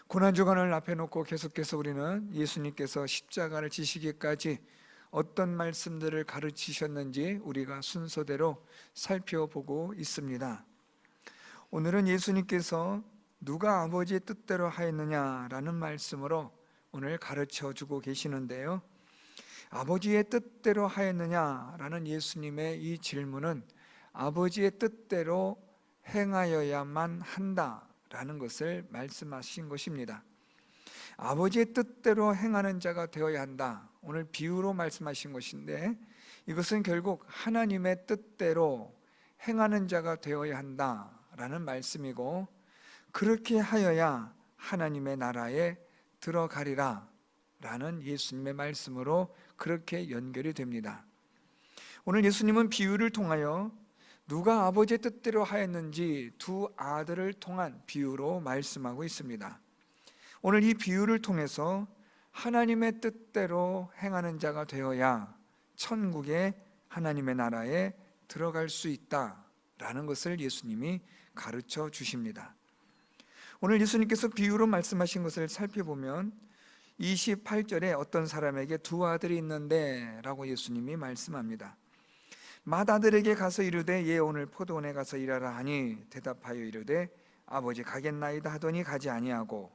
고난주간을 앞에 놓고 계속해서 우리는 예수님께서 십자가를 지시기까지 어떤 말씀들을 가르치셨는지 우리가 순서대로 살펴보고 있습니다. 오늘은 예수님께서 누가 아버지의 뜻대로 하였느냐라는 말씀으로 오늘 가르쳐 주고 계시는데요, 아버지의 뜻대로 하였느냐라는 예수님의 이 질문은 아버지의 뜻대로 행하여야만 한다라는 것을 말씀하신 것입니다. 아버지의 뜻대로 행하는 자가 되어야 한다, 오늘 비유로 말씀하신 것인데, 이것은 결국 하나님의 뜻대로 행하는 자가 되어야 한다라는 말씀이고, 그렇게 하여야 하나님의 나라에 들어가리라 라는 예수님의 말씀으로 그렇게 연결이 됩니다. 오늘 예수님은 비유를 통하여 누가 아버지의 뜻대로 하였는지 두 아들을 통한 비유로 말씀하고 있습니다. 오늘 이 비유를 통해서 하나님의 뜻대로 행하는 자가 되어야 천국의 하나님의 나라에 들어갈 수 있다라는 것을 예수님이 가르쳐 주십니다. 오늘 예수님께서 비유로 말씀하신 것을 살펴보면 28절에 어떤 사람에게 두 아들이 있는데 라고 예수님이 말씀합니다. 맏아들에게 가서 이르되 예 오늘 포도원에 가서 일하라 하니 대답하여 이르되 아버지 가겠나이다 하더니 가지 아니하고,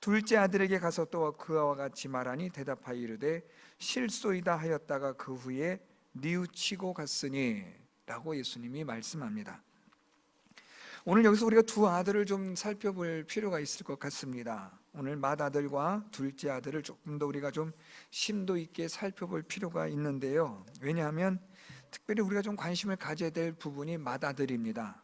둘째 아들에게 가서 또 그와 같이 말하니 대답하여 이르되 실소이다 하였다가 그 후에 뉘우치고 갔으니 라고 예수님이 말씀합니다. 오늘 여기서 우리가 두 아들을 좀 살펴볼 필요가 있을 것 같습니다. 오늘 맏아들과 둘째 아들을 조금 더 우리가 좀 심도 있게 살펴볼 필요가 있는데요, 왜냐하면 특별히 우리가 좀 관심을 가져야 될 부분이 맏아들입니다.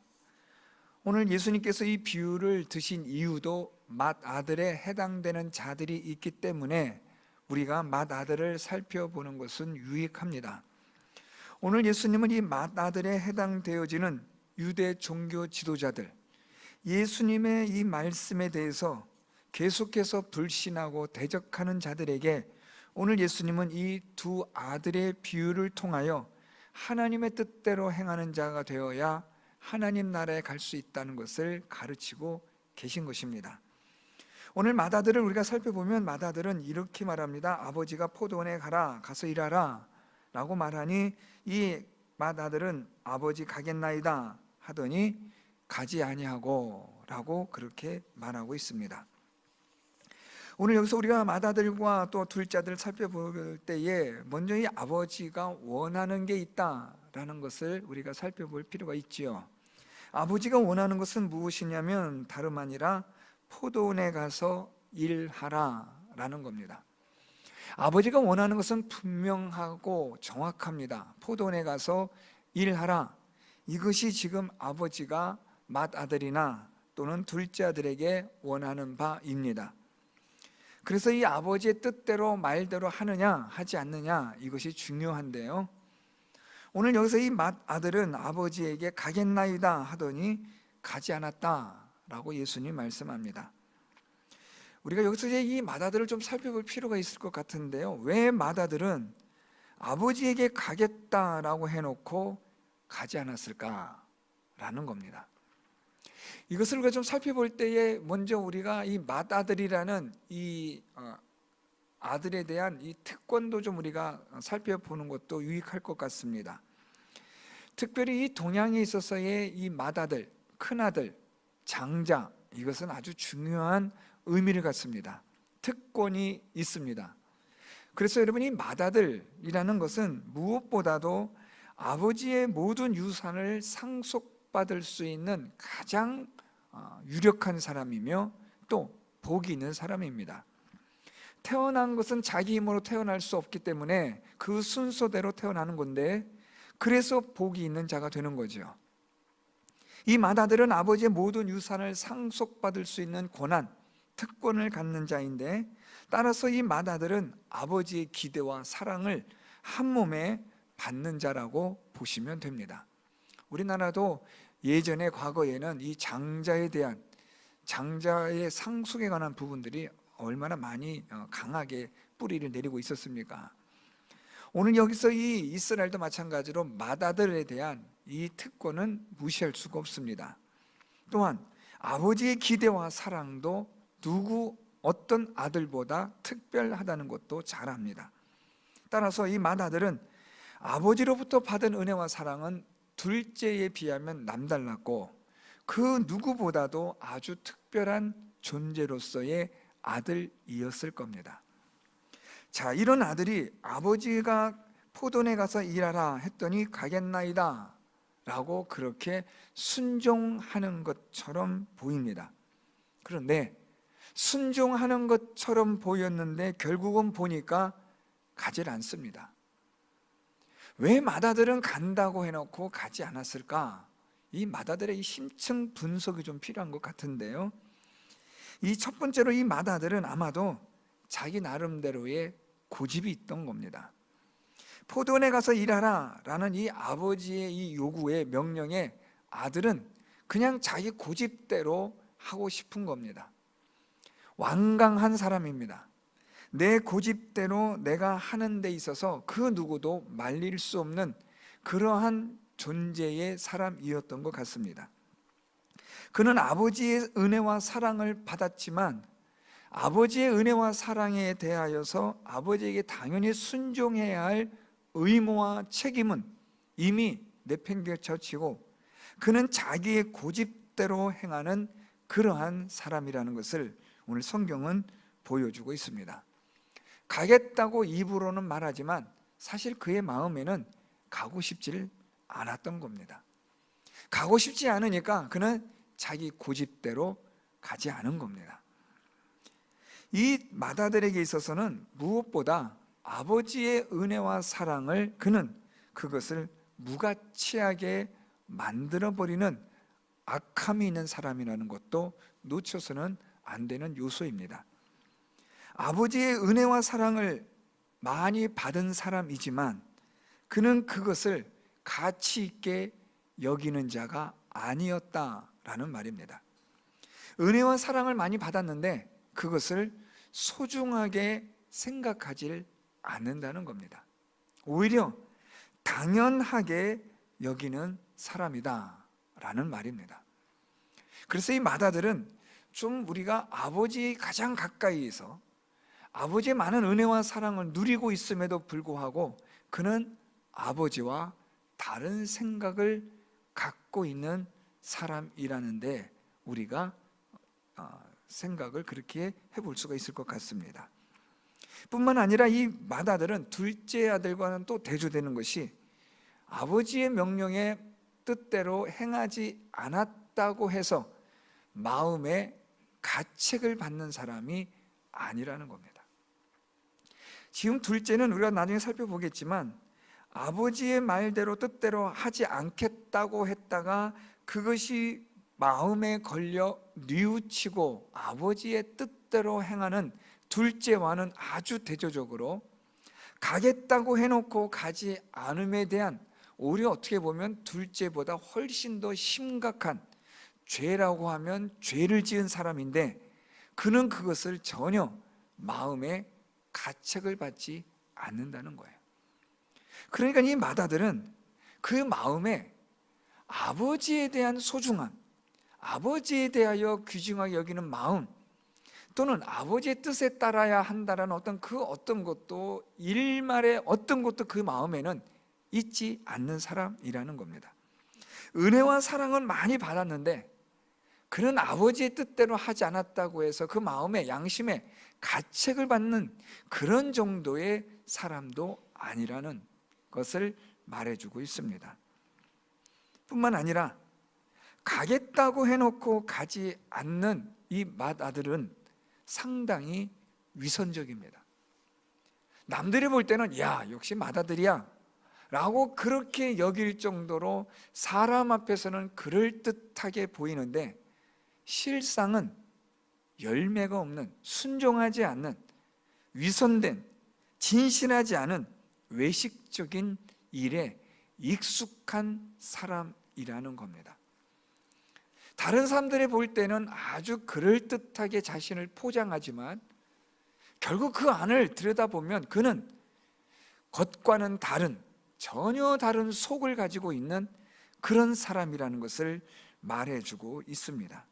오늘 예수님께서 이 비유를 드신 이유도 맏아들에 해당되는 자들이 있기 때문에 우리가 맏아들을 살펴보는 것은 유익합니다. 오늘 예수님은 이 맏아들에 해당되어지는 유대 종교 지도자들, 예수님의 이 말씀에 대해서 계속해서 불신하고 대적하는 자들에게 오늘 예수님은 이 두 아들의 비유를 통하여 하나님의 뜻대로 행하는 자가 되어야 하나님 나라에 갈 수 있다는 것을 가르치고 계신 것입니다. 오늘 맏아들을 우리가 살펴보면 맏아들은 이렇게 말합니다. 아버지가 포도원에 가서 일하라 라고 말하니 이 맏아들은 아버지 가겠나이다 하더니 가지 아니하고 라고 그렇게 말하고 있습니다. 오늘 여기서 우리가 맏아들과 또 둘째 아들을 살펴볼 때에 먼저 이 아버지가 원하는 게 있다라는 것을 우리가 살펴볼 필요가 있지요. 아버지가 원하는 것은 무엇이냐면 다름 아니라 포도원에 가서 일하라라는 겁니다. 아버지가 원하는 것은 분명하고 정확합니다. 포도원에 가서 일하라, 이것이 지금 아버지가 맏아들이나 또는 둘째 아들에게 원하는 바입니다. 그래서 이 아버지의 뜻대로 말대로 하느냐 하지 않느냐, 이것이 중요한데요, 오늘 여기서 이 맏아들은 아버지에게 가겠나이다 하더니 가지 않았다라고 예수님 말씀합니다. 우리가 여기서 이제 이 맏아들을 좀 살펴볼 필요가 있을 것 같은데요, 왜 맏아들은 아버지에게 가겠다라고 해놓고 가지 않았을까라는 겁니다. 이것을 우리가 좀 살펴볼 때에 먼저 우리가 이 맏아들이라는 이 아들에 대한 이 특권도 좀 우리가 살펴보는 것도 유익할 것 같습니다. 특별히 이 동양에 있어서의 이 맏아들, 큰아들, 장자, 이것은 아주 중요한 의미를 갖습니다. 특권이 있습니다. 그래서 여러분, 이 맏아들이라는 것은 무엇보다도 아버지의 모든 유산을 상속받을 수 있는 가장 유력한 사람이며 또 복이 있는 사람입니다. 태어난 것은 자기 힘으로 태어날 수 없기 때문에 그 순서대로 태어나는 건데, 그래서 복이 있는 자가 되는 거죠. 이 맏아들은 아버지의 모든 유산을 상속받을 수 있는 권한, 특권을 갖는 자인데, 따라서 이 맏아들은 아버지의 기대와 사랑을 한 몸에 받는 자라고 보시면 됩니다. 우리나라도 예전에 과거에는 이 장자에 대한, 장자의 상속에 관한 부분들이 얼마나 많이 강하게 뿌리를 내리고 있었습니까? 오늘 여기서 이 이스라엘도 마찬가지로 맏아들에 대한 이 특권은 무시할 수가 없습니다. 또한 아버지의 기대와 사랑도 어떤 아들보다 특별하다는 것도 잘 압니다. 따라서 이 맏아들은 아버지로부터 받은 은혜와 사랑은 둘째에 비하면 남달랐고 그 누구보다도 아주 특별한 존재로서의 아들이었을 겁니다. 자, 이런 아들이 아버지가 포도원에 가서 일하라 했더니 가겠나이다 라고 그렇게 순종하는 것처럼 보입니다. 그런데 순종하는 것처럼 보였는데 결국은 보니까 가질 않습니다. 왜 맏아들은 간다고 해놓고 가지 않았을까? 이 맏아들의 이 심층 분석이 좀 필요한 것 같은데요. 이 첫 번째로 이 맏아들은 아마도 자기 나름대로의 고집이 있던 겁니다. 포도원에 가서 일하라 라는 이 아버지의 이 요구에 명령에 아들은 그냥 자기 고집대로 하고 싶은 겁니다. 완강한 사람입니다. 내 고집대로 내가 하는 데 있어서 그 누구도 말릴 수 없는 그러한 존재의 사람이었던 것 같습니다. 그는 아버지의 은혜와 사랑을 받았지만 아버지의 은혜와 사랑에 대하여서 아버지에게 당연히 순종해야 할 의무와 책임은 이미 내팽개쳐지고 그는 자기의 고집대로 행하는 그러한 사람이라는 것을 오늘 성경은 보여주고 있습니다. 가겠다고 입으로는 말하지만 사실 그의 마음에는 가고 싶지를 않았던 겁니다. 가고 싶지 않으니까 그는 자기 고집대로 가지 않은 겁니다. 이 맏아들에게 있어서는 무엇보다 아버지의 은혜와 사랑을 그는 그것을 무가치하게 만들어버리는 악함이 있는 사람이라는 것도 놓쳐서는 안 되는 요소입니다. 아버지의 은혜와 사랑을 많이 받은 사람이지만 그는 그것을 가치 있게 여기는 자가 아니었다라는 말입니다. 은혜와 사랑을 많이 받았는데 그것을 소중하게 생각하지 않는다는 겁니다. 오히려 당연하게 여기는 사람이다라는 말입니다. 그래서 이 맏아들은 좀 우리가 아버지 가장 가까이에서 아버지의 많은 은혜와 사랑을 누리고 있음에도 불구하고 그는 아버지와 다른 생각을 갖고 있는 사람이라는데 우리가 생각을 그렇게 해볼 수가 있을 것 같습니다. 뿐만 아니라 이 맏아들은 둘째 아들과는 또 대조되는 것이 아버지의 명령에 뜻대로 행하지 않았다고 해서 마음에 가책을 받는 사람이 아니라는 겁니다. 지금 둘째는 우리가 나중에 살펴보겠지만 아버지의 말대로 뜻대로 하지 않겠다고 했다가 그것이 마음에 걸려 뉘우치고 아버지의 뜻대로 행하는 둘째와는 아주 대조적으로 가겠다고 해놓고 가지 않음에 대한 오히려 어떻게 보면 둘째보다 훨씬 더 심각한 죄라고 하면 죄를 지은 사람인데 그는 그것을 전혀 마음에 가책을 받지 않는다는 거예요. 그러니까 이 맏아들은 그 마음에 아버지에 대한 소중함, 아버지에 대하여 귀중하게 여기는 마음 또는 아버지의 뜻에 따라야 한다는 어떤 것도 일말의 어떤 것도 그 마음에는 있지 않는 사람이라는 겁니다. 은혜와 사랑은 많이 받았는데 그는 아버지의 뜻대로 하지 않았다고 해서 그 마음에 양심에 가책을 받는 그런 정도의 사람도 아니라는 것을 말해주고 있습니다. 뿐만 아니라 가겠다고 해놓고 가지 않는 이 맏아들은 상당히 위선적입니다. 남들이 볼 때는 야 역시 맏아들이야 라고 그렇게 여길 정도로 사람 앞에서는 그럴듯하게 보이는데 실상은 열매가 없는 순종하지 않는 위선된 진실하지 않은 외식적인 일에 익숙한 사람이라는 겁니다. 다른 사람들이 볼 때는 아주 그럴듯하게 자신을 포장하지만 결국 그 안을 들여다보면 그는 겉과는 다른 전혀 다른 속을 가지고 있는 그런 사람이라는 것을 말해주고 있습니다.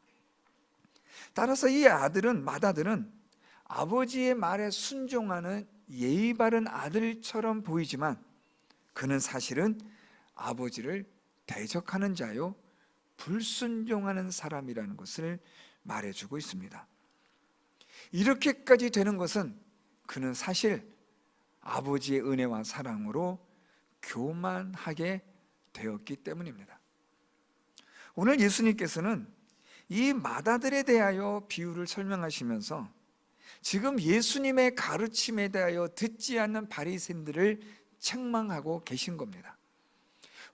따라서 이 아들은, 맏아들은 아버지의 말에 순종하는 예의 바른 아들처럼 보이지만 그는 사실은 아버지를 대적하는 자요 불순종하는 사람이라는 것을 말해주고 있습니다. 이렇게까지 되는 것은 그는 사실 아버지의 은혜와 사랑으로 교만하게 되었기 때문입니다. 오늘 예수님께서는 이 맏아들에 대하여 비유를 설명하시면서 지금 예수님의 가르침에 대하여 듣지 않는 바리새인들을 책망하고 계신 겁니다.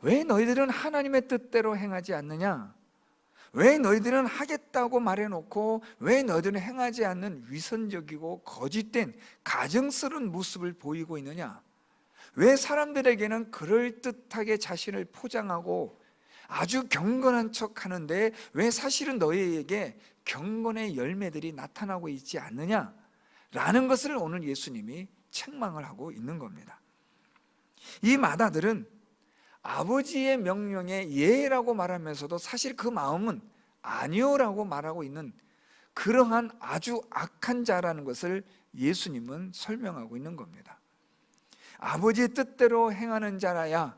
왜 너희들은 하나님의 뜻대로 행하지 않느냐? 왜 너희들은 하겠다고 말해놓고 왜 너희들은 행하지 않는 위선적이고 거짓된 가증스러운 모습을 보이고 있느냐? 왜 사람들에게는 그럴듯하게 자신을 포장하고 아주 경건한 척 하는데 왜 사실은 너희에게 경건의 열매들이 나타나고 있지 않느냐? 라는 것을 오늘 예수님이 책망을 하고 있는 겁니다. 이 맏아들은 아버지의 명령에 예라고 말하면서도 사실 그 마음은 아니오라고 말하고 있는 그러한 아주 악한 자라는 것을 예수님은 설명하고 있는 겁니다. 아버지의 뜻대로 행하는 자라야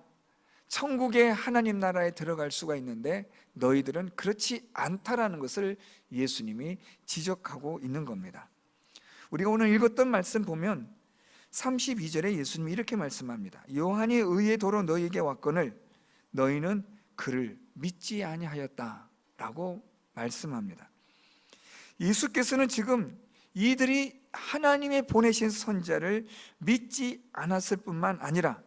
천국의 하나님 나라에 들어갈 수가 있는데 너희들은 그렇지 않다라는 것을 예수님이 지적하고 있는 겁니다. 우리가 오늘 읽었던 말씀 보면 32절에 예수님이 이렇게 말씀합니다. 요한이 의의 도로 너희에게 왔거늘 너희는 그를 믿지 아니하였다 라고 말씀합니다. 예수께서는 지금 이들이 하나님의 보내신 선자를 믿지 않았을 뿐만 아니라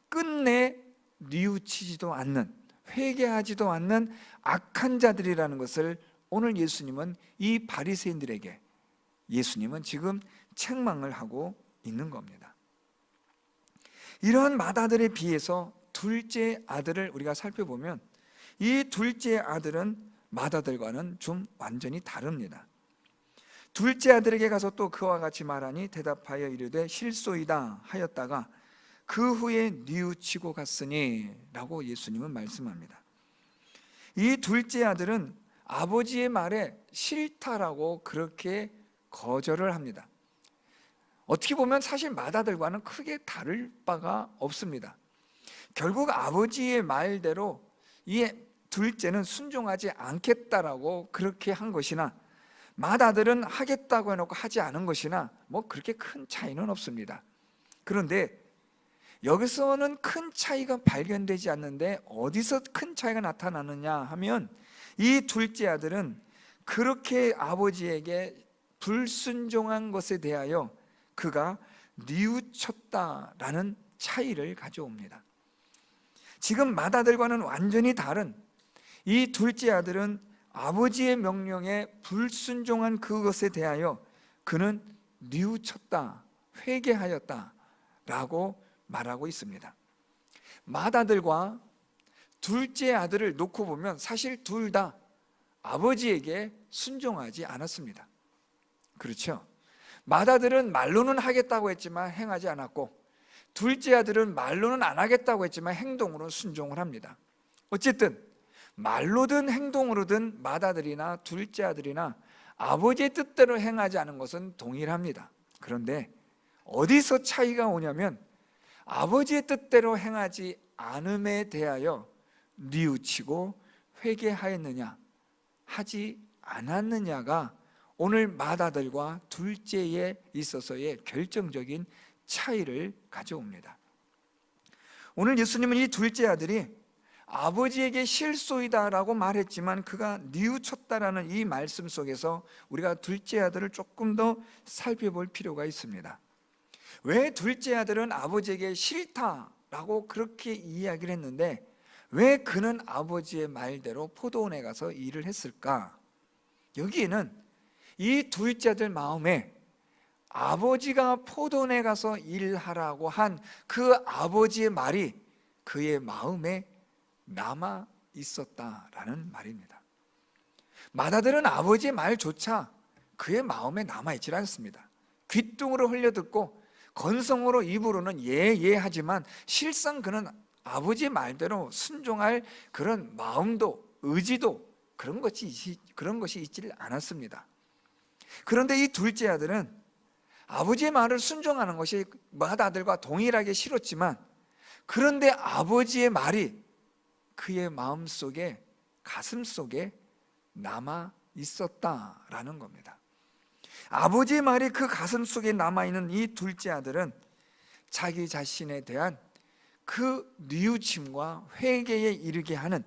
끝내 뉘우치지도 않는, 회개하지도 않는 악한 자들이라는 것을 오늘 예수님은 이 바리새인들에게 예수님은 지금 책망을 하고 있는 겁니다. 이러한 맏아들에 비해서 둘째 아들을 우리가 살펴보면 이 둘째 아들은 맏아들과는 좀 완전히 다릅니다. 둘째 아들에게 가서 또 그와 같이 말하니 대답하여 이르되 실소이다 하였다가 그 후에 뉘우치고 갔으니 라고 예수님은 말씀합니다. 이 둘째 아들은 아버지의 말에 싫다라고 그렇게 거절을 합니다. 어떻게 보면 사실 맏아들과는 크게 다를 바가 없습니다. 결국 아버지의 말대로 이 둘째는 순종하지 않겠다라고 그렇게 한 것이나 맏아들은 하겠다고 해놓고 하지 않은 것이나 뭐 그렇게 큰 차이는 없습니다. 그런데 여기서는 큰 차이가 발견되지 않는데 어디서 큰 차이가 나타나느냐 하면 이 둘째 아들은 그렇게 아버지에게 불순종한 것에 대하여 그가 뉘우쳤다라는 차이를 가져옵니다. 지금 맏아들과는 완전히 다른 이 둘째 아들은 아버지의 명령에 불순종한 그것에 대하여 그는 뉘우쳤다, 회개하였다 라고 말하고 있습니다. 맏아들과 둘째 아들을 놓고 보면 사실 둘 다 아버지에게 순종하지 않았습니다. 그렇죠? 맏아들은 말로는 하겠다고 했지만 행하지 않았고 둘째 아들은 말로는 안 하겠다고 했지만 행동으로 순종을 합니다. 어쨌든 말로든 행동으로든 맏아들이나 둘째 아들이나 아버지의 뜻대로 행하지 않은 것은 동일합니다. 그런데 어디서 차이가 오냐면 아버지의 뜻대로 행하지 않음에 대하여 뉘우치고 회개하였느냐 하지 않았느냐가 오늘 맏아들과 둘째에 있어서의 결정적인 차이를 가져옵니다. 오늘 예수님은 이 둘째 아들이 아버지에게 실소이다라고 말했지만 그가 뉘우쳤다라는 이 말씀 속에서 우리가 둘째 아들을 조금 더 살펴볼 필요가 있습니다. 왜 둘째 아들은 아버지에게 싫다라고 그렇게 이야기를 했는데 왜 그는 아버지의 말대로 포도원에 가서 일을 했을까? 여기에는 이 둘째 아들 마음에 아버지가 포도원에 가서 일하라고 한 그 아버지의 말이 그의 마음에 남아 있었다라는 말입니다. 맏아들은 아버지의 말조차 그의 마음에 남아있지 않습니다. 귓등으로 흘려듣고 건성으로 입으로는 예 하지만 실상 그는 아버지의 말대로 순종할 그런 마음도 의지도 그런 것이 있지를 않았습니다. 그런데 이 둘째 아들은 아버지의 말을 순종하는 것이 맏아들과 동일하게 싫었지만, 그런데 아버지의 말이 그의 마음속에, 가슴속에 남아 있었다라는 겁니다. 아버지의 말이 그 가슴속에 남아있는 이 둘째 아들은 자기 자신에 대한 그 뉘우침과 회개에 이르게 하는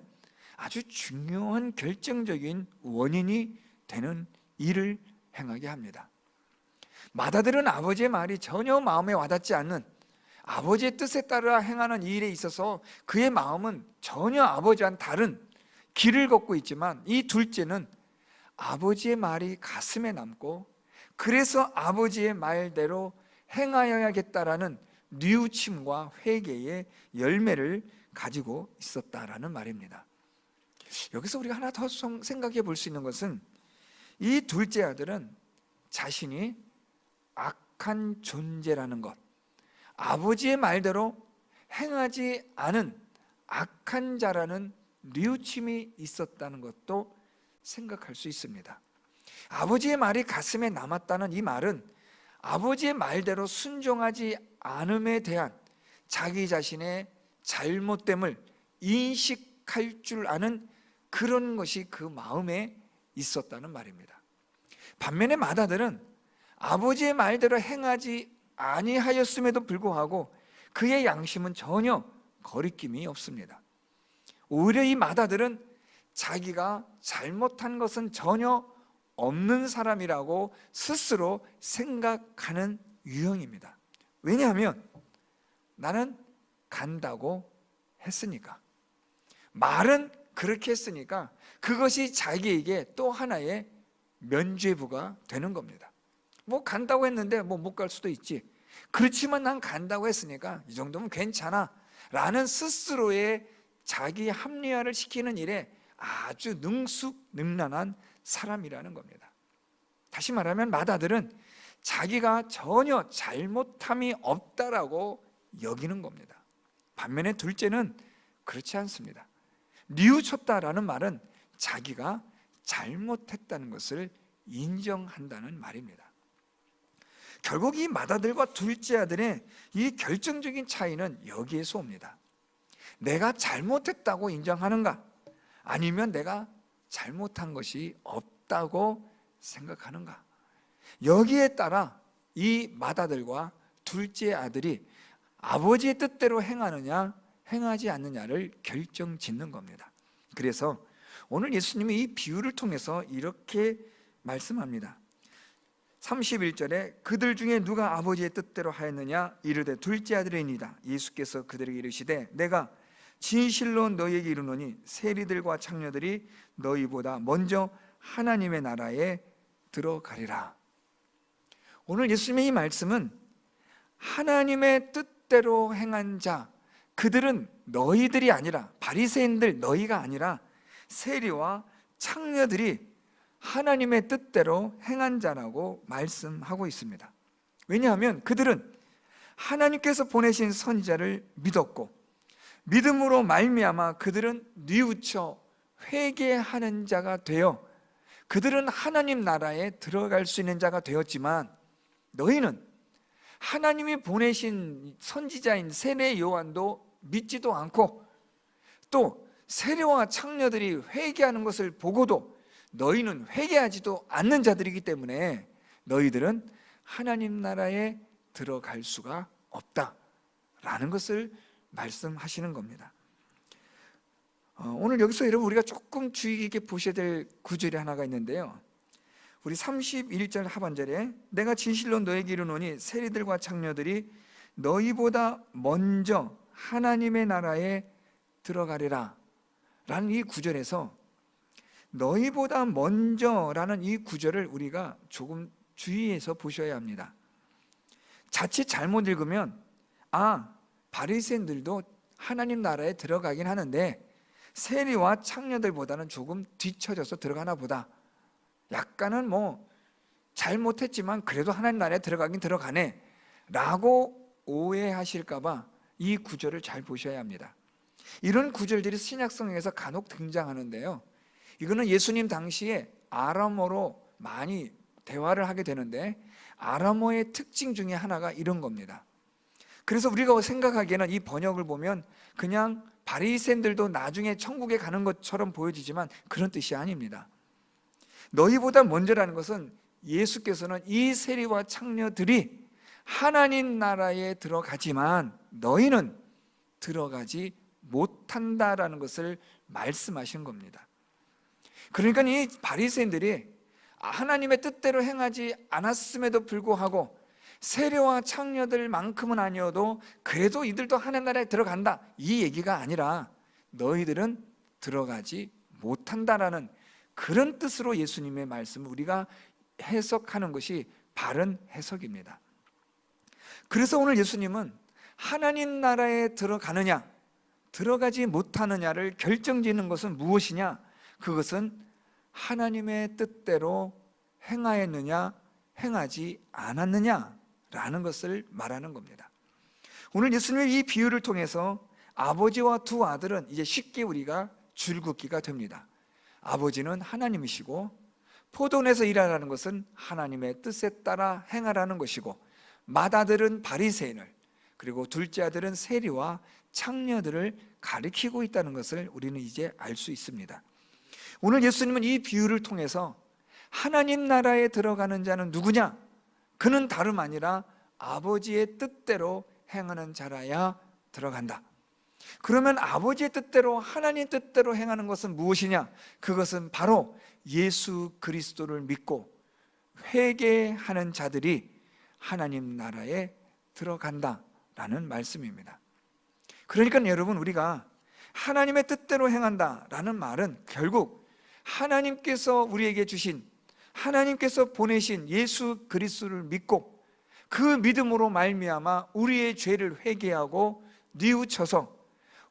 아주 중요한 결정적인 원인이 되는 일을 행하게 합니다. 맏아들은 아버지의 말이 전혀 마음에 와닿지 않는, 아버지의 뜻에 따라 행하는 일에 있어서 그의 마음은 전혀 아버지와는 다른 길을 걷고 있지만, 이 둘째는 아버지의 말이 가슴에 남고 그래서 아버지의 말대로 행하여야겠다라는 뉘우침과 회개의 열매를 가지고 있었다라는 말입니다. 여기서 우리가 하나 더 생각해 볼 수 있는 것은, 이 둘째 아들은 자신이 악한 존재라는 것, 아버지의 말대로 행하지 않은 악한 자라는 뉘우침이 있었다는 것도 생각할 수 있습니다. 아버지의 말이 가슴에 남았다는 이 말은 아버지의 말대로 순종하지 않음에 대한 자기 자신의 잘못됨을 인식할 줄 아는 그런 것이 그 마음에 있었다는 말입니다. 반면에 맏아들은 아버지의 말대로 행하지 아니하였음에도 불구하고 그의 양심은 전혀 거리낌이 없습니다. 오히려 이 맏아들은 자기가 잘못한 것은 전혀 없는 사람이라고 스스로 생각하는 유형입니다. 왜냐하면 나는 간다고 했으니까, 말은 그렇게 했으니까 그것이 자기에게 또 하나의 면죄부가 되는 겁니다. 뭐 간다고 했는데 뭐 못 갈 수도 있지, 그렇지만 난 간다고 했으니까 이 정도면 괜찮아 라는 스스로의 자기 합리화를 시키는 일에 아주 능숙능란한 사람이라는 겁니다. 다시 말하면 맏아들은 자기가 전혀 잘못함이 없다라고 여기는 겁니다. 반면에 둘째는 그렇지 않습니다. 뉘우쳤다라는 말은 자기가 잘못했다는 것을 인정한다는 말입니다. 결국 이 맏아들과 둘째 아들의 이 결정적인 차이는 여기에서 옵니다. 내가 잘못했다고 인정하는가, 아니면 내가 잘못한 것이 없다고 생각하는가, 여기에 따라 이 맏아들과 둘째 아들이 아버지의 뜻대로 행하느냐 행하지 않느냐를 결정짓는 겁니다. 그래서 오늘 예수님이 이 비유를 통해서 이렇게 말씀합니다. 31절에 그들 중에 누가 아버지의 뜻대로 하였느냐 이르되 둘째 아들이니이다. 예수께서 그들에게 이르시되 내가 진실로 너희에게 이르노니 세리들과 창녀들이 너희보다 먼저 하나님의 나라에 들어가리라. 오늘 예수님의 이 말씀은 하나님의 뜻대로 행한 자, 그들은 너희들이 아니라, 바리새인들 너희가 아니라 세리와 창녀들이 하나님의 뜻대로 행한 자라고 말씀하고 있습니다. 왜냐하면 그들은 하나님께서 보내신 선지자를 믿었고, 믿음으로 말미암아 그들은 뉘우쳐 회개하는 자가 되어 그들은 하나님 나라에 들어갈 수 있는 자가 되었지만, 너희는 하나님이 보내신 선지자인 세례 요한도 믿지도 않고, 또 세리와 창녀들이 회개하는 것을 보고도 너희는 회개하지도 않는 자들이기 때문에 너희들은 하나님 나라에 들어갈 수가 없다라는 것을 말씀하시는 겁니다. 오늘 여기서 여러분 우리가 조금 주의 깊게 보셔야 될 구절이 하나가 있는데요, 우리 31절 하반절에 내가 진실로 너에게 이르노니 세리들과 창녀들이 너희보다 먼저 하나님의 나라에 들어가리라 라는 이 구절에서 너희보다 먼저라는 이 구절을 우리가 조금 주의해서 보셔야 합니다. 자칫 잘못 읽으면 바리새인들도 하나님 나라에 들어가긴 하는데 세리와 창녀들보다는 조금 뒤처져서 들어가나 보다, 약간은 뭐 잘못했지만 그래도 하나님 나라에 들어가긴 들어가네 라고 오해하실까 봐 이 구절을 잘 보셔야 합니다. 이런 구절들이 신약성경에서 간혹 등장하는데요, 이거는 예수님 당시에 아람어로 많이 대화를 하게 되는데, 아람어의 특징 중에 하나가 이런 겁니다. 그래서 우리가 생각하기에는 이 번역을 보면 그냥 바리새인들도 나중에 천국에 가는 것처럼 보여지지만 그런 뜻이 아닙니다. 너희보다 먼저라는 것은 예수께서는 이 세리와 창녀들이 하나님 나라에 들어가지만 너희는 들어가지 못한다라는 것을 말씀하신 겁니다. 그러니까 이 바리새인들이 하나님의 뜻대로 행하지 않았음에도 불구하고 세리와 창녀들만큼은 아니어도 그래도 이들도 하나님 나라에 들어간다, 이 얘기가 아니라 너희들은 들어가지 못한다라는 그런 뜻으로 예수님의 말씀을 우리가 해석하는 것이 바른 해석입니다. 그래서 오늘 예수님은 하나님 나라에 들어가느냐 들어가지 못하느냐를 결정짓는 것은 무엇이냐? 그것은 하나님의 뜻대로 행하였느냐 행하지 않았느냐라는 것을 말하는 겁니다. 오늘 예수님의 이 비유를 통해서 아버지와 두 아들은 이제 쉽게 우리가 줄긋기가 됩니다. 아버지는 하나님이시고 포도원에서 일하라는 것은 하나님의 뜻에 따라 행하라는 것이고, 맏아들은 바리새인을, 그리고 둘째 아들은 세리와 창녀들을 가리키고 있다는 것을 우리는 이제 알 수 있습니다. 오늘 예수님은 이 비유를 통해서 하나님 나라에 들어가는 자는 누구냐? 그는 다름 아니라 아버지의 뜻대로 행하는 자라야 들어간다. 그러면 아버지의 뜻대로, 하나님 뜻대로 행하는 것은 무엇이냐? 그것은 바로 예수 그리스도를 믿고 회개하는 자들이 하나님 나라에 들어간다라는 말씀입니다. 그러니까 여러분, 우리가 하나님의 뜻대로 행한다라는 말은 결국 하나님께서 우리에게 주신, 하나님께서 보내신 예수 그리스도를 믿고 그 믿음으로 말미암아 우리의 죄를 회개하고 뉘우쳐서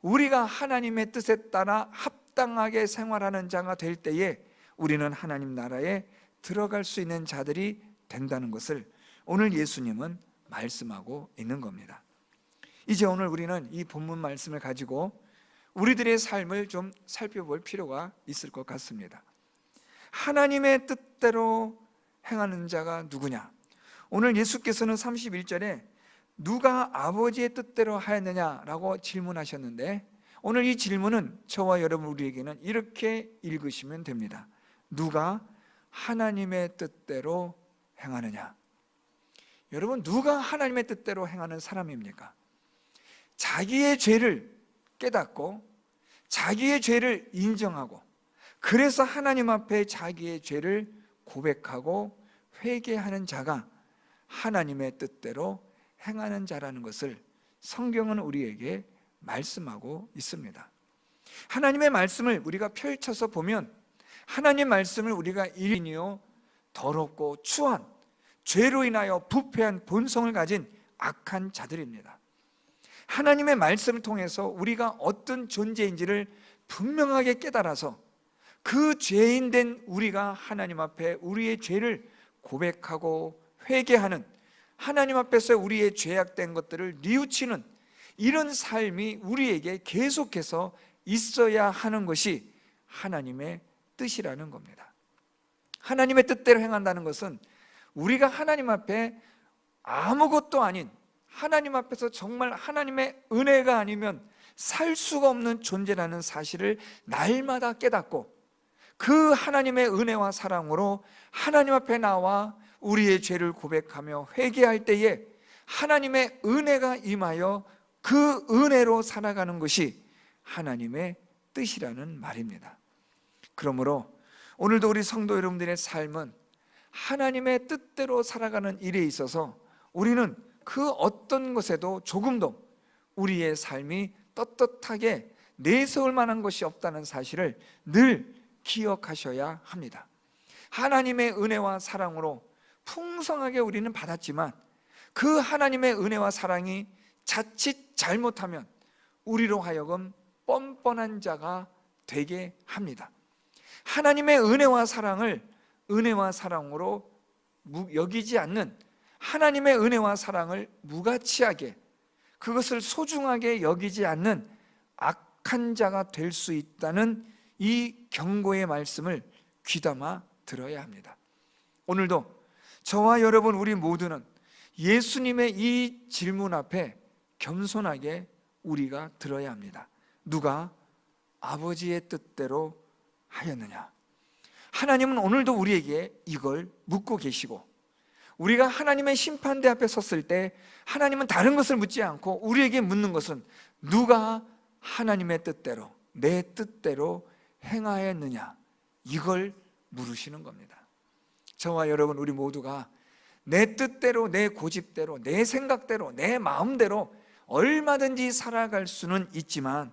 우리가 하나님의 뜻에 따라 합당하게 생활하는 자가 될 때에 우리는 하나님 나라에 들어갈 수 있는 자들이 된다는 것을 오늘 예수님은 말씀하고 있는 겁니다. 이제 오늘 우리는 이 본문 말씀을 가지고 우리들의 삶을 좀 살펴볼 필요가 있을 것 같습니다. 하나님의 뜻대로 행하는 자가 누구냐? 오늘 예수께서는 31절에 누가 아버지의 뜻대로 하였느냐라고 질문하셨는데, 오늘 이 질문은 저와 여러분 우리에게는 이렇게 읽으시면 됩니다. 누가 하나님의 뜻대로 행하느냐? 여러분, 누가 하나님의 뜻대로 행하는 사람입니까? 자기의 죄를 깨닫고 자기의 죄를 인정하고 그래서 하나님 앞에 자기의 죄를 고백하고 회개하는 자가 하나님의 뜻대로 행하는 자라는 것을 성경은 우리에게 말씀하고 있습니다. 하나님의 말씀을 우리가 펼쳐서 보면 하나님 말씀을 우리가 일인이요 더럽고 추한 죄로 인하여 부패한 본성을 가진 악한 자들입니다. 하나님의 말씀을 통해서 우리가 어떤 존재인지를 분명하게 깨달아서 그 죄인된 우리가 하나님 앞에 우리의 죄를 고백하고 회개하는, 하나님 앞에서 우리의 죄악된 것들을 뉘우치는 이런 삶이 우리에게 계속해서 있어야 하는 것이 하나님의 뜻이라는 겁니다. 하나님의 뜻대로 행한다는 것은 우리가 하나님 앞에 아무것도 아닌, 하나님 앞에서 정말 하나님의 은혜가 아니면 살 수가 없는 존재라는 사실을 날마다 깨닫고 그 하나님의 은혜와 사랑으로 하나님 앞에 나와 우리의 죄를 고백하며 회개할 때에 하나님의 은혜가 임하여 그 은혜로 살아가는 것이 하나님의 뜻이라는 말입니다. 그러므로 오늘도 우리 성도 여러분들의 삶은 하나님의 뜻대로 살아가는 일에 있어서 우리는 그 어떤 것에도 조금도 우리의 삶이 떳떳하게 내세울 만한 것이 없다는 사실을 늘 기억하셔야 합니다. 하나님의 은혜와 사랑으로 풍성하게 우리는 받았지만 그 하나님의 은혜와 사랑이 자칫 잘못하면 우리로 하여금 뻔뻔한 자가 되게 합니다. 하나님의 은혜와 사랑을 은혜와 사랑으로 여기지 않는, 하나님의 은혜와 사랑을 무가치하게, 그것을 소중하게 여기지 않는 악한 자가 될 수 있다는 이 경고의 말씀을 귀담아 들어야 합니다. 오늘도 저와 여러분 우리 모두는 예수님의 이 질문 앞에 겸손하게 우리가 들어야 합니다. 누가 아버지의 뜻대로 하였느냐? 하나님은 오늘도 우리에게 이걸 묻고 계시고, 우리가 하나님의 심판대 앞에 섰을 때 하나님은 다른 것을 묻지 않고 우리에게 묻는 것은 누가 하나님의 뜻대로, 내 뜻대로 행하였느냐, 이걸 물으시는 겁니다. 저와 여러분 우리 모두가 내 뜻대로, 내 고집대로, 내 생각대로, 내 마음대로 얼마든지 살아갈 수는 있지만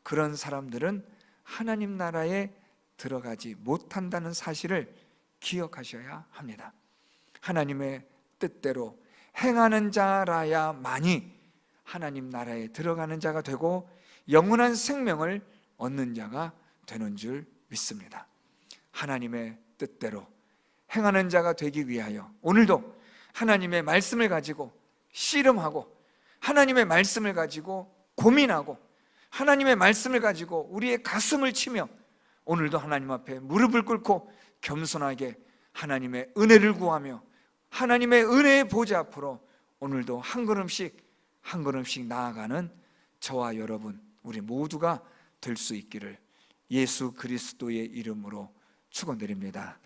그런 사람들은 하나님 나라에 들어가지 못한다는 사실을 기억하셔야 합니다. 하나님의 뜻대로 행하는 자라야만이 하나님 나라에 들어가는 자가 되고 영원한 생명을 얻는 자가 되는 줄 믿습니다. 하나님의 뜻대로 행하는 자가 되기 위하여 오늘도 하나님의 말씀을 가지고 씨름하고, 하나님의 말씀을 가지고 고민하고, 하나님의 말씀을 가지고 우리의 가슴을 치며 오늘도 하나님 앞에 무릎을 꿇고 겸손하게 하나님의 은혜를 구하며 하나님의 은혜의 보좌 앞으로 오늘도 한 걸음씩 한 걸음씩 나아가는 저와 여러분 우리 모두가 될 수 있기를 예수 그리스도의 이름으로 축원드립니다.